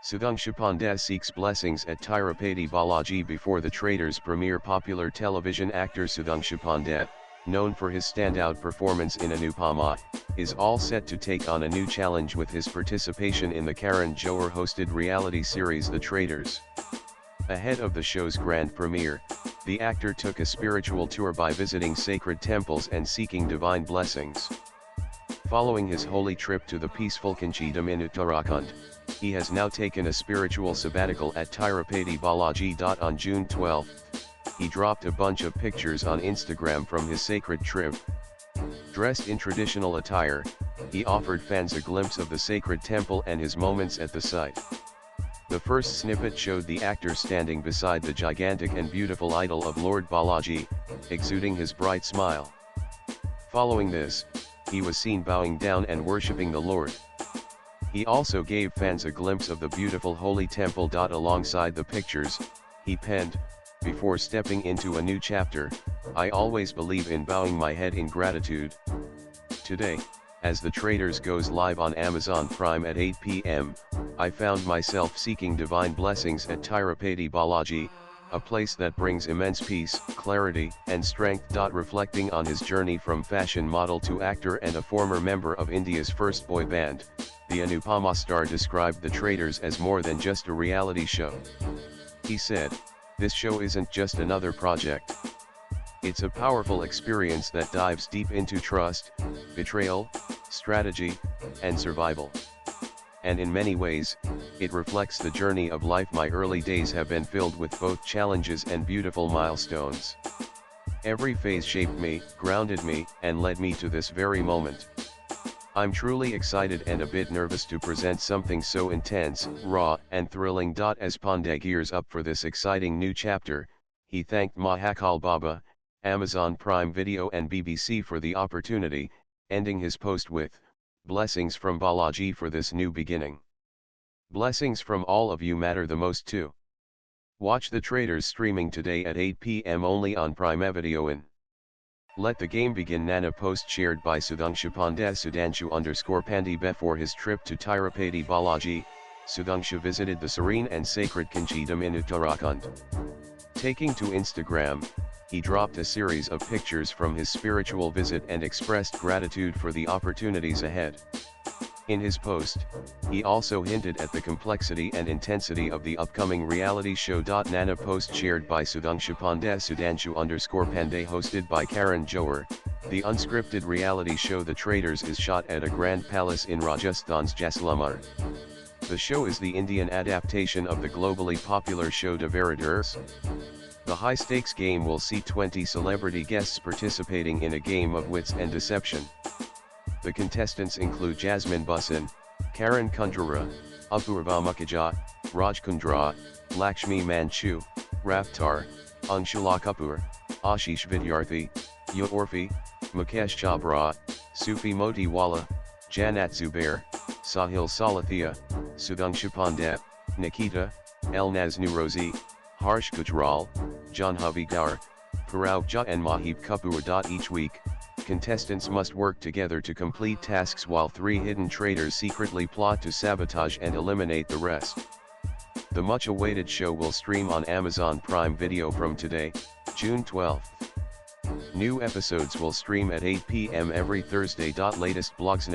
Sudhanshu Pandey seeks blessings at Tirupati Balaji before the Traitors premiere. Popular television actor Sudhanshu Pandey, known for his standout performance in Anupama, is all set to take on a new challenge with his participation in the Karan Johar-hosted reality series The Traitors. Ahead of the show's grand premiere, the actor took a spiritual tour by visiting sacred temples and seeking divine blessings. Following his holy trip to the peaceful Kanchidam in Uttarakhand, he has now taken a spiritual sabbatical at Tirupati Balaji. On June 12, he dropped a bunch of pictures on Instagram from his sacred trip. Dressed in traditional attire, he offered fans a glimpse of the sacred temple and his moments at the site. The first snippet showed the actor standing beside the gigantic and beautiful idol of Lord Balaji, exuding his bright smile. Following this, he was seen bowing down and worshipping the Lord. He also gave fans a glimpse of the beautiful holy temple. Alongside the pictures, he penned, "Before stepping into a new chapter, I always believe in bowing my head in gratitude." Today, as The Traitors goes live on Amazon Prime at 8 p.m, I found myself seeking divine blessings at Tirupati Balaji, a place that brings immense peace, clarity, and strength. Reflecting on his journey from fashion model to actor and a former member of India's first boy band, the Anupama star described The Traitors as more than just a reality show. He said, "This show isn't just another project. It's a powerful experience that dives deep into trust, betrayal, strategy, and survival. And in many ways, it reflects the journey of life. My early days have been filled with both challenges and beautiful milestones. Every phase shaped me, grounded me, and led me to this very moment. I'm truly excited and a bit nervous to present something so intense, raw, and thrilling." As Pandey gears up for this exciting new chapter, he thanked Mahakal Baba, Amazon Prime Video and BBC for the opportunity, ending his post with, "Blessings from Balaji for this new beginning. Blessings from all of you matter the most too." Watch The Traitors streaming today at 8 p.m. only on Prime Video in. Let the game begin. Nana post shared by Sudhanshu Pandey. Sudhanshu_Pandey. Before his trip to Tirupati Balaji, Sudhanshu visited the serene and sacred Kanchidam in Uttarakhand. Taking to Instagram, he dropped a series of pictures from his spiritual visit and expressed gratitude for the opportunities ahead. In his post, he also hinted at the complexity and intensity of the upcoming reality show. Nana post shared by Sudhanshu Pandey. Sudhanshu_Pandey hosted by Karan Johar, the unscripted reality show The Traitors is shot at a grand palace in Rajasthan's Jaisalmer. The show is the Indian adaptation of the globally popular show Traitors. The high-stakes game will see 20 celebrity guests participating in a game of wits and deception. The contestants include Jasmine Bussan, Karan Kundra, Apurva Mukherjee, Raj Kundra, Lakshmi Manchu, Raftar, Anshula Kapoor, Ashish Vidyarthi, Urfi, Mukesh Chabra, Sufi Motiwala, Janat Zubair, Sahil Salathia, Sudhanshu Pandey, Nikita, Elnaz Nurozi, Harsh Gujral, Janhavi Gaur, Parag Jha and Mahib Kapoor. Each week, contestants must work together to complete tasks while 3 hidden traitors secretly plot to sabotage and eliminate the rest. The much-awaited show will stream on Amazon Prime Video from today, June 12. New episodes will stream at 8 p.m. every Thursday. Latest blogs